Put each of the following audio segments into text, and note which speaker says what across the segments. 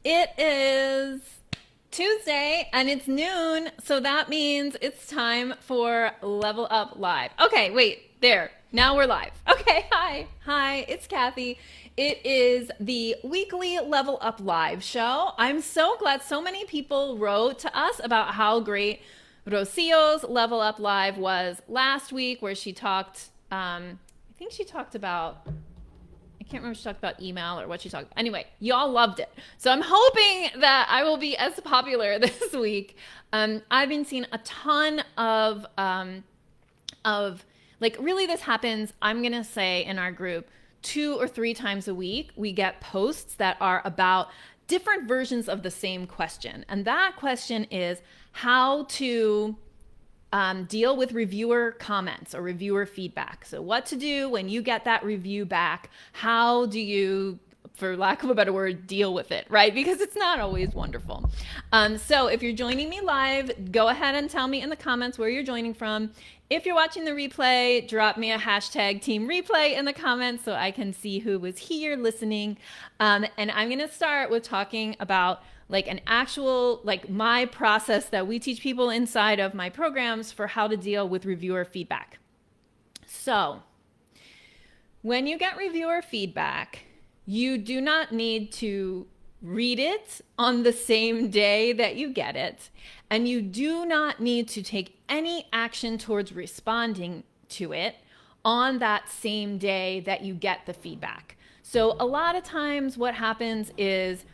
Speaker 1: It is Tuesday and it's noon, so that means it's time for Level Up Live. Okay, wait, there. Now we're live. Okay, hi. Hi, it's Kathy. It is the weekly Level Up Live show. I'm so glad so many people wrote to us about how great Rocio's Level Up Live was last week, where she talked, I think she talked about I can't remember if she talked about email or what she talked about. Anyway, y'all loved it. So I'm hoping that I will be as popular this week. I've been seeing a ton of like really this happens, I'm going to say in our group 2 or 3 times a week, we get posts that are about different versions of the same question. And that question is how to deal with reviewer comments or reviewer feedback. So, what to do when you get that review back? How do you, for lack of a better word, deal with it, right? Because it's not always wonderful. So, if you're joining me live, go ahead and tell me in the comments where you're joining from. If you're watching the replay, drop me a hashtag team replay in the comments so I can see who was here listening. And I'm going to start with talking about like an actual, like my process that we teach people inside of my programs for how to deal with reviewer feedback. So when you get reviewer feedback, you do not need to read it on the same day that you get it. And you do not need to take any action towards responding to it on that same day that you get the feedback. So a lot of times what happens is,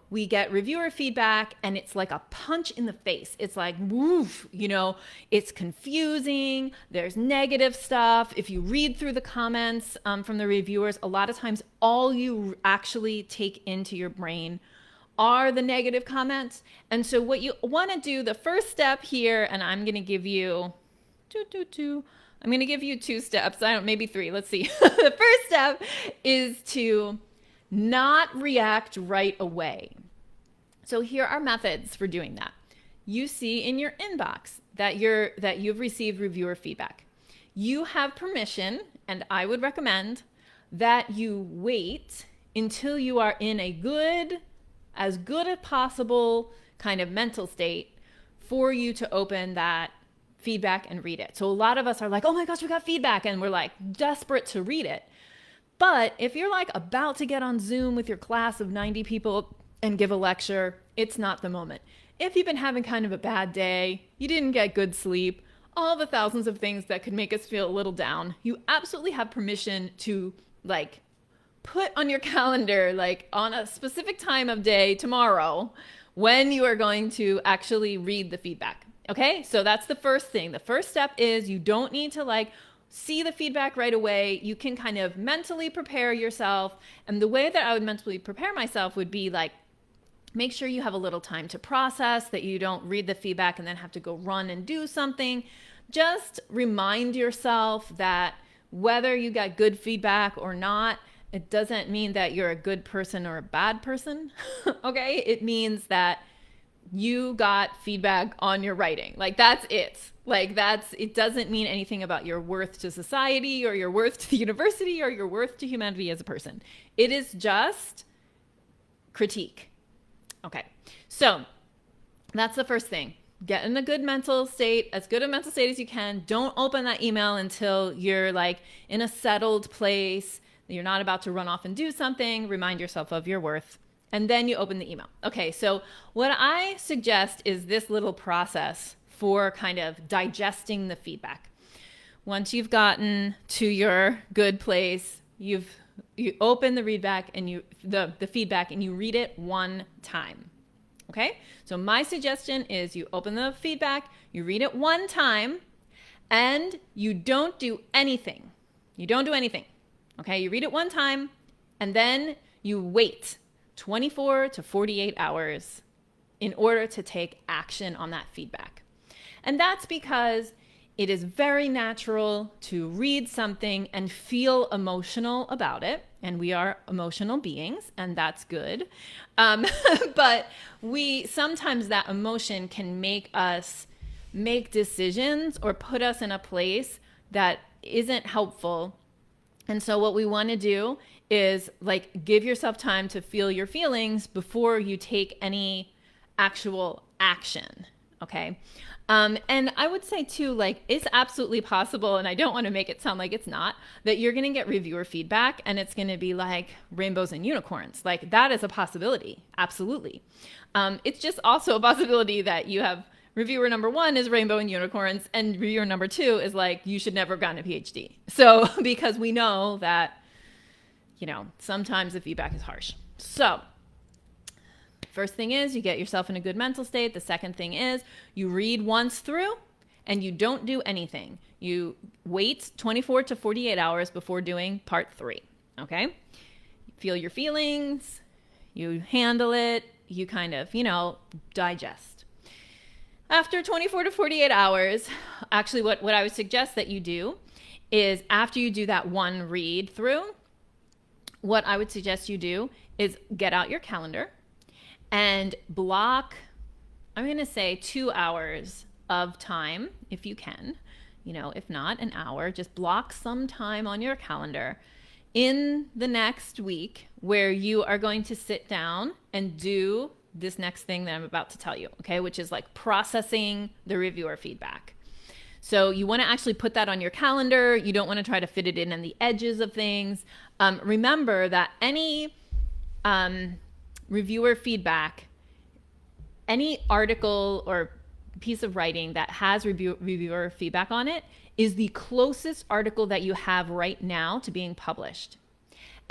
Speaker 1: we get reviewer feedback and it's like a punch in the face. It's like, woof, it's confusing. There's negative stuff. If you read through the comments from the reviewers, a lot of times all you actually take into your brain are the negative comments. And so what you want to do, the first step here, and I'm going to give you I'm going to give you 2 steps. Maybe 3. Let's see. The first step is to not react right away. So here are methods for doing that. You see in your inbox that you've received reviewer feedback. You have permission, and I would recommend that you wait until you are in as good as possible kind of mental state for you to open that feedback and read it. So a lot of us are like, oh my gosh, we got feedback, and we're like desperate to read it. But if you're like about to get on Zoom with your class of 90 people and give a lecture, it's not the moment. If you've been having kind of a bad day, you didn't get good sleep, all the thousands of things that could make us feel a little down, you absolutely have permission to like put on your calendar, like on a specific time of day tomorrow, when you are going to actually read the feedback. Okay, so that's the first thing. The first step is you don't need to like see the feedback right away. You can kind of mentally prepare yourself. And the way that I would mentally prepare myself would be like, make sure you have a little time to process, that you don't read the feedback and then have to go run and do something. Just remind yourself that whether you got good feedback or not, it doesn't mean that you're a good person or a bad person. Okay? It means that you got feedback on your writing. Like that's it. It doesn't mean anything about your worth to society or your worth to the university or your worth to humanity as a person. It is just critique. Okay. So that's the first thing. Get in a good mental state, as good a mental state as you can. Don't open that email until you're like in a settled place. You're not about to run off and do something. Remind yourself of your worth. And then you open the email. Okay, so what I suggest is this little process for kind of digesting the feedback. Once you've gotten to your good place, you open the feedback and you read it one time. Okay, so my suggestion is you open the feedback, you read it one time, and you don't do anything. You don't do anything. Okay, you read it one time, and then you wait 24 to 48 hours in order to take action on that feedback. And that's because it is very natural to read something and feel emotional about it. And we are emotional beings, and that's good. But sometimes that emotion can make us make decisions or put us in a place that isn't helpful. And so what we want to do is like, give yourself time to feel your feelings before you take any actual action. Okay. And I would say too, like, it's absolutely possible, and I don't want to make it sound like it's not, that you're going to get reviewer feedback and it's going to be like rainbows and unicorns. Like, that is a possibility. Absolutely. It's just also a possibility that you have reviewer number 1 is rainbow and unicorns, and reviewer number 2 is like, you should never have gotten a PhD. So, because we know that, you know, sometimes the feedback is harsh. So, first thing is you get yourself in a good mental state. The second thing is you read once through and you don't do anything. You wait 24 to 48 hours before doing part 3. Okay? You feel your feelings, you handle it, you kind of, you know, digest. After 24 to 48 hours, actually what I would suggest that you do is, after you do that one read through, what I would suggest you do is get out your calendar and block, I'm going to say 2 hours of time if you can. You know, if not an hour, just block some time on your calendar in the next week where you are going to sit down and do this next thing that I'm about to tell you, okay, which is like processing the reviewer feedback. So you want to actually put that on your calendar. You don't want to try to fit it in the edges of things. Remember that any reviewer feedback, any article or piece of writing that has reviewer feedback on it is the closest article that you have right now to being published.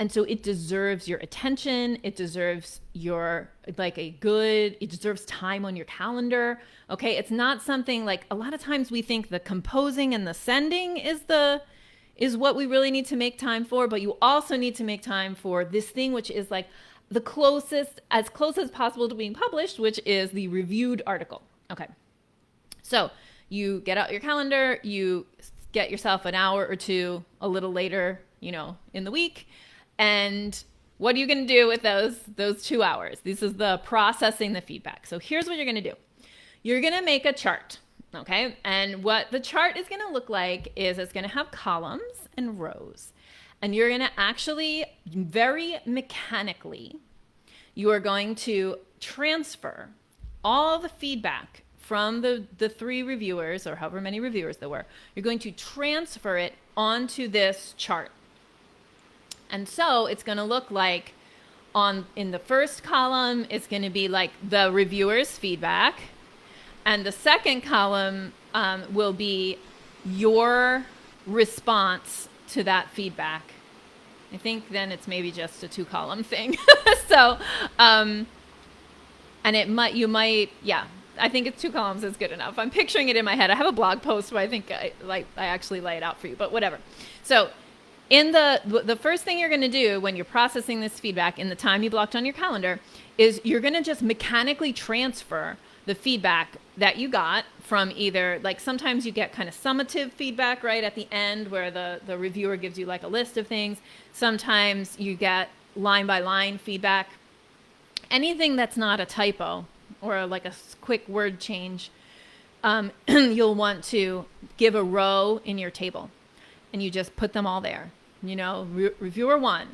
Speaker 1: And so it deserves your attention. It deserves your, like, it deserves time on your calendar. Okay. It's not something like, a lot of times we think the composing and the sending is what we really need to make time for, but you also need to make time for this thing, which is like the closest, as close as possible to being published, which is the reviewed article. Okay. So you get out your calendar, you get yourself an hour or two a little later, you know, in the week. And what are you going to do with those 2 hours? This is the processing the feedback. So here's what you're going to do. You're going to make a chart. Okay. And what the chart is going to look like is it's going to have columns and rows. And you're going to actually, very mechanically, you are going to transfer all the feedback from the 3 reviewers, or however many reviewers there were. You're going to transfer it onto this chart. And so it's going to look like, in the first column, it's going to be like the reviewer's feedback. And the second column will be your response to that feedback. I think then it's maybe just a 2-column thing. So, and I think it's 2 columns is good enough. I'm picturing it in my head. I have a blog post where I think I actually lay it out for you, but whatever. So in the first thing you're going to do when you're processing this feedback in the time you blocked on your calendar is you're going to just mechanically transfer the feedback that you got from either, like, sometimes you get kind of summative feedback right at the end where the reviewer gives you like a list of things. Sometimes you get line by line feedback. Anything that's not a typo or like a quick word change, you'll want to give a row in your table. And you just put them all there, you know, reviewer 1,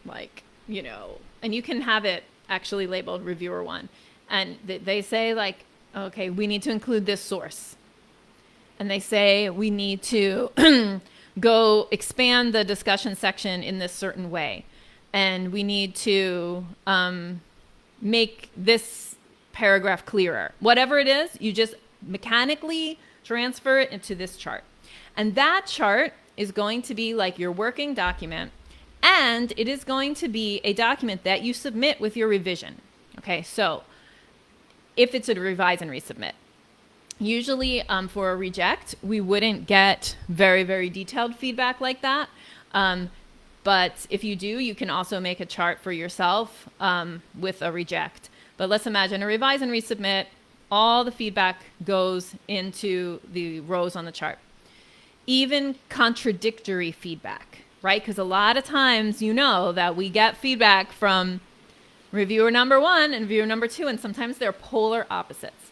Speaker 1: like, you know, and you can have it actually labeled reviewer 1. And they say, like, okay, we need to include this source. And they say we need to go expand the discussion section in this certain way. And we need to make this paragraph clearer. Whatever it is, you just mechanically transfer it into this chart. And that chart is going to be like your working document, and it is going to be a document that you submit with your revision. Okay, so if it's a revise and resubmit, usually for a reject, we wouldn't get very, very detailed feedback like that. But if you do, you can also make a chart for yourself with a reject. But let's imagine a revise and resubmit, all the feedback goes into the rows on the chart. Even contradictory feedback, right? Because a lot of times, you know, that we get feedback from reviewer number 1 and reviewer number 2, and sometimes they're polar opposites.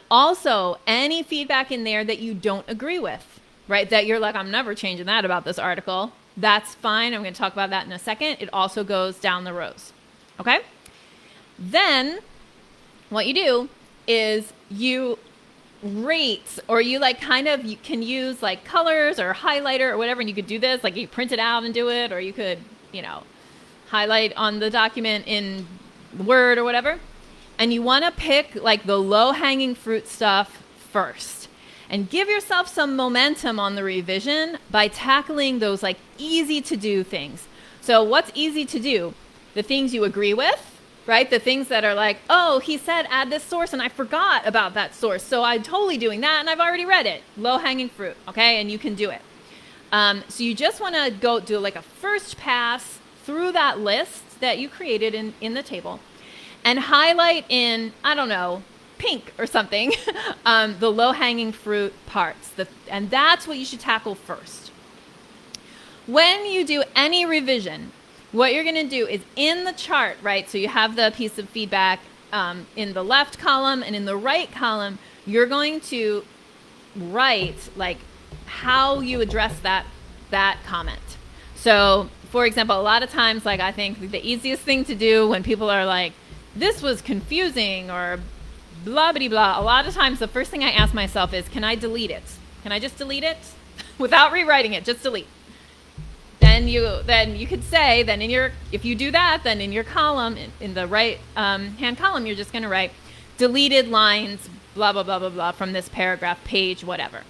Speaker 1: Also, any feedback in there that you don't agree with, right? That you're like, I'm never changing that about this article. That's fine. I'm going to talk about that in a second. It also goes down the rows. Okay? Then what you do is you rate, or you like kind of, you can use like colors or highlighter or whatever, and you could do this, like you print it out and do it, or you could, highlight on the document in Word or whatever. And you want to pick like the low-hanging fruit stuff first and give yourself some momentum on the revision by tackling those like easy to do things. So what's easy to do? The things you agree with, right? The things that are like, oh, he said add this source and I forgot about that source, so I'm totally doing that and I've already read it. Low-hanging fruit, okay? And you can do it. So you just want to go do like a first pass through that list that you created in the table and highlight in, I don't know, pink or something, the low-hanging fruit parts. And that's what you should tackle first. When you do any revision, what you're going to do is in the chart, right? So you have the piece of feedback in the left column, and in the right column, you're going to write like how you address that comment. So, for example, a lot of times, like I think the easiest thing to do when people are like, this was confusing or blah, blah, blah, a lot of times the first thing I ask myself is, can I delete it? Can I just delete it? Without rewriting it, just delete. Then you could say, then if you do that, then in your column, in the right hand column, you're just going to write deleted lines, blah, blah, blah, blah, blah, from this paragraph, page, whatever.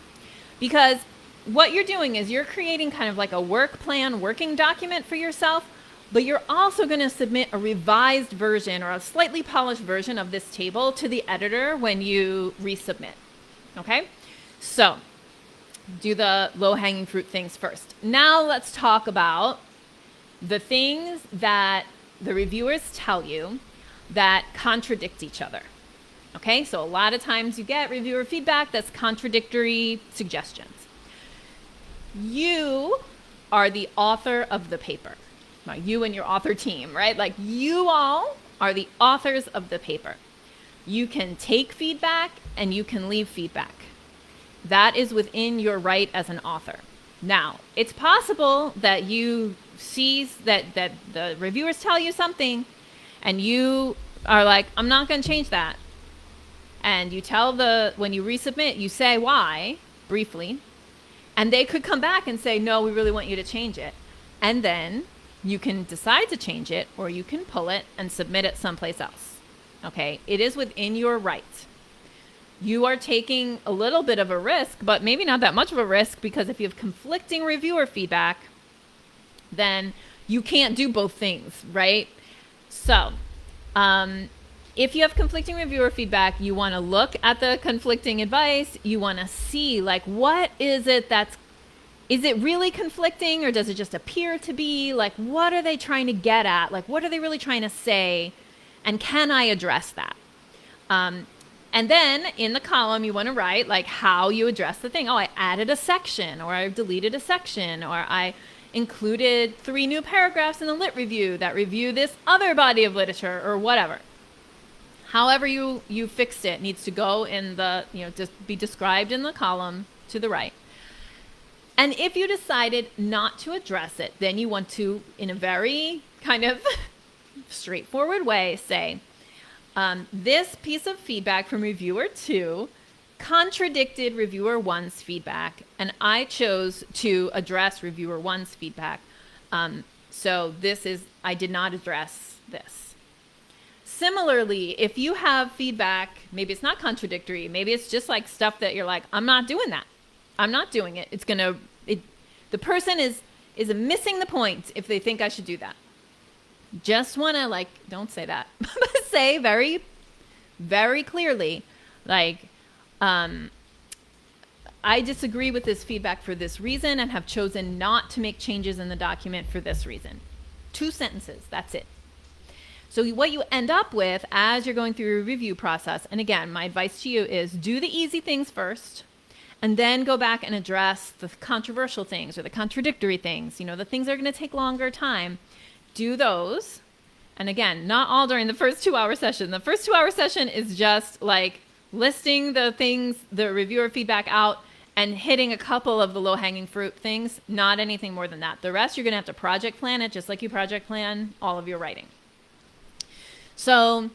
Speaker 1: Because what you're doing is you're creating kind of like a work plan, working document for yourself, but you're also going to submit a revised version or a slightly polished version of this table to the editor when you resubmit. Okay? So do the low-hanging fruit things first. Now let's talk about the things that the reviewers tell you that contradict each other. Okay, so a lot of times you get reviewer feedback that's contradictory suggestions. You are the author of the paper. You and your author team, right? Like you all are the authors of the paper. You can take feedback and you can leave feedback. That is within your right as an author. Now, it's possible that you see that the reviewers tell you something and you are like, I'm not going to change that. And you when you resubmit, you say why, briefly, and they could come back and say, no, we really want you to change it. And then you can decide to change it, or you can pull it and submit it someplace else. Okay? It is within your right. You are taking a little bit of a risk, but maybe not that much of a risk, because if you have conflicting reviewer feedback, then you can't do both things, right? So, if you have conflicting reviewer feedback, you want to look at the conflicting advice. You want to see, like, what is it is it really conflicting, or does it just appear to be? Like, what are they trying to get at? Like, what are they really trying to say? And can I address that? And then in the column, you want to write like how you address the thing. Oh, I added a section, or I deleted a section, or I included 3 new paragraphs in the lit review that review this other body of literature, or whatever. However you fixed it needs to go in the, just be described in the column to the right. And if you decided not to address it, then you want to, in a very kind of straightforward way, say, this piece of feedback from reviewer 2 contradicted reviewer 1's feedback, and I chose to address reviewer 1's feedback. So I did not address this. Similarly, if you have feedback, maybe it's not contradictory, maybe it's just like stuff that you're like, I'm not doing that. I'm not doing it. The person is missing the point if they think I should do that. Just want to don't say that, but say very, very clearly, I disagree with this feedback for this reason and have chosen not to make changes in the document for this reason. 2 sentences, that's it. So what you end up with as you're going through your review process, and again, my advice to you is do the easy things first, and then go back and address the controversial things or the contradictory things, the things that are going to take longer time. Do those. And again, not all during the first 2-hour session. The first 2-hour session is just like listing the things, the reviewer feedback out, and hitting a couple of the low-hanging fruit things, not anything more than that. The rest, you're going to have to project plan it just like you project plan all of your writing. So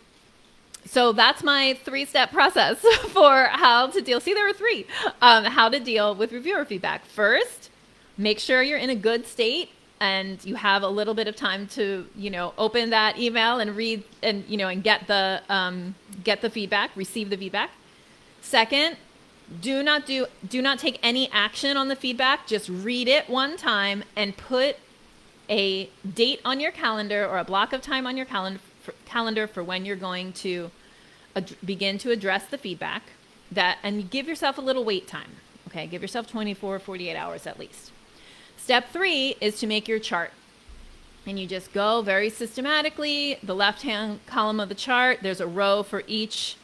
Speaker 1: that's my 3-step process for how to deal. See, there were 3. How to deal with reviewer feedback. First, make sure you're in a good state and you have a little bit of time to, open that email and read and, and get the feedback, receive the feedback. Second, do not take any action on the feedback. Just read it one time and put a date on your calendar or a block of time on your calendar for when you're going to begin to address the feedback, and give yourself a little wait time. Okay, give yourself 24, 48 hours at least. Step 3 is to make your chart. And you just go very systematically. The left-hand column of the chart, there's a row for each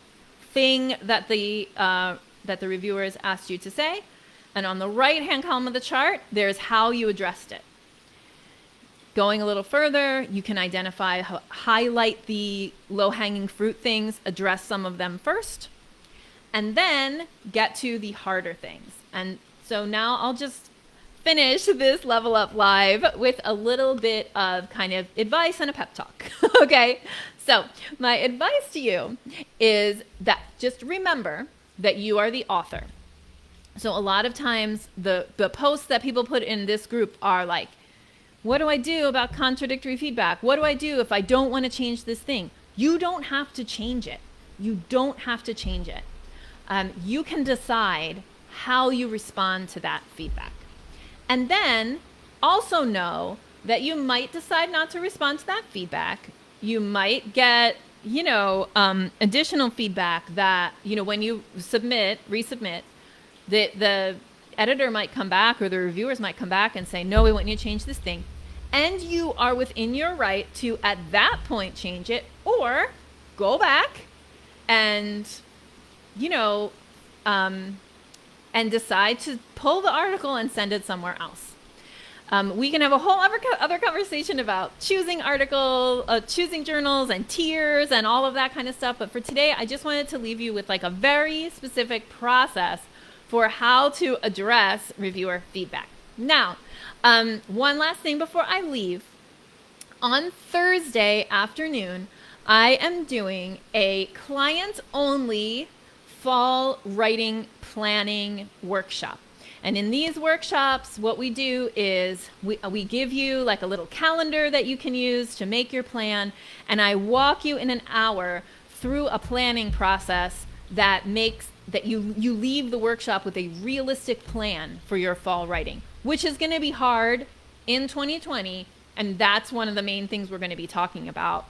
Speaker 1: thing that the reviewers asked you to say. And on the right-hand column of the chart, there's how you addressed it. Going a little further, you can highlight the low-hanging fruit things, address some of them first, and then get to the harder things. And so now I'll just finish this Level Up Live with a little bit of kind of advice and a pep talk. Okay? So my advice to you is that just remember that you are the author. So a lot of times the posts that people put in this group are like, what do I do about contradictory feedback? What do I do if I don't want to change this thing? You don't have to change it. You don't have to change it. You can decide how you respond to that feedback. And then also know that you might decide not to respond to that feedback. You might get, additional feedback that, when you resubmit, the editor might come back or the reviewers might come back and say, no, we want you to change this thing. And you are within your right to, at that point, change it or go back and, and decide to pull the article and send it somewhere else. We can have a whole other conversation about choosing choosing journals and tiers and all of that kind of stuff. But for today, I just wanted to leave you with like a very specific process for how to address reviewer feedback. Now, one last thing before I leave. On Thursday afternoon, I am doing a client-only fall writing planning workshop. And in these workshops, what we do is we give you like a little calendar that you can use to make your plan. And I walk you in an hour through a planning process that makes that you leave the workshop with a realistic plan for your fall writing, which is going to be hard in 2020. And that's one of the main things we're going to be talking about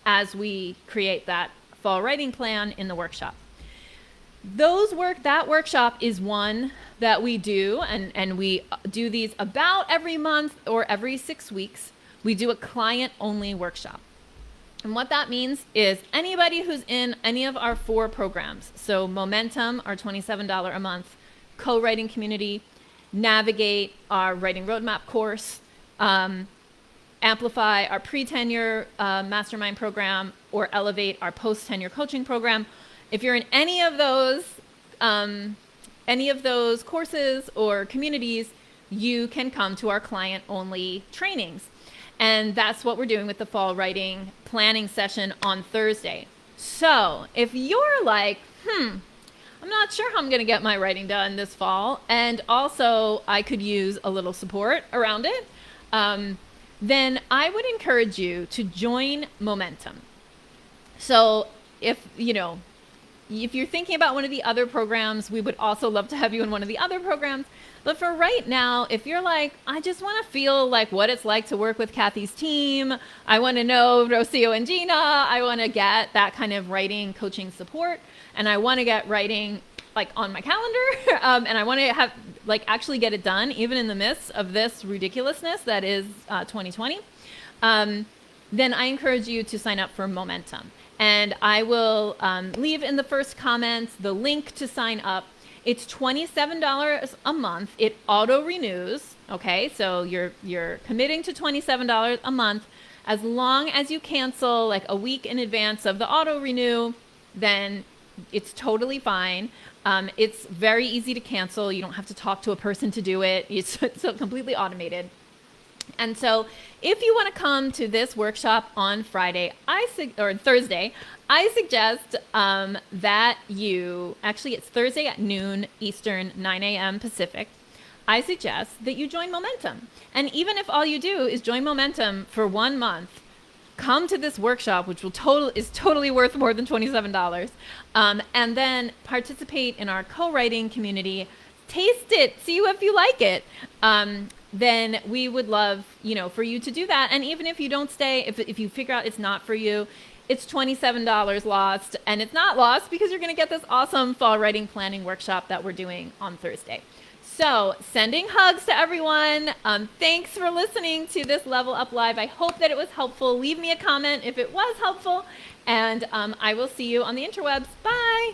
Speaker 1: as we create that fall writing plan in the workshop. That workshop is one that we do, and we do these about every month or every 6 weeks. We do a client-only workshop. And what that means is anybody who's in any of our 4 programs, so Momentum, our $27 a month co-writing community, Navigate, our writing roadmap course, Amplify, our pre-tenure mastermind program, or Elevate, our post-tenure coaching program. If you're in any of those courses or communities, you can come to our client-only trainings. And that's what we're doing with the fall writing planning session on Thursday. So if you're like, I'm not sure how I'm going to get my writing done this fall, and also I could use a little support around it, then I would encourage you to join Momentum. So if you're thinking about one of the other programs, we would also love to have you in one of the other programs. But for right now, if you're like, I just want to feel like what it's like to work with Kathy's team, I want to know Rocio and Gina, I want to get that kind of writing coaching support, and I want to get writing like on my calendar, and I want to have like actually get it done even in the midst of this ridiculousness that is 2020, then I encourage you to sign up for Momentum. And I will leave in the first comments the link to sign up. It's $27 a month. It auto renews. Okay, so you're committing to $27 a month. As long as you cancel like a week in advance of the auto renew, then it's totally fine. It's very easy to cancel. You don't have to talk to a person to do it. It's completely automated. And so if you want to come to this workshop on Friday, or Thursday, I suggest that you, actually it's Thursday at noon Eastern, 9 a.m. Pacific. I suggest that you join Momentum. And even if all you do is join Momentum for 1 month, come to this workshop, which is totally worth more than $27, and then participate in our co-writing community. Taste it, see if you like it. Then we would love, for you to do that. And even if you don't stay, if you figure out it's not for you, it's $27 lost, and it's not lost because you're going to get this awesome fall writing planning workshop that we're doing on Thursday. So sending hugs to everyone. Thanks for listening to this Level Up Live. I hope that it was helpful. Leave me a comment if it was helpful, and I will see you on the interwebs. Bye.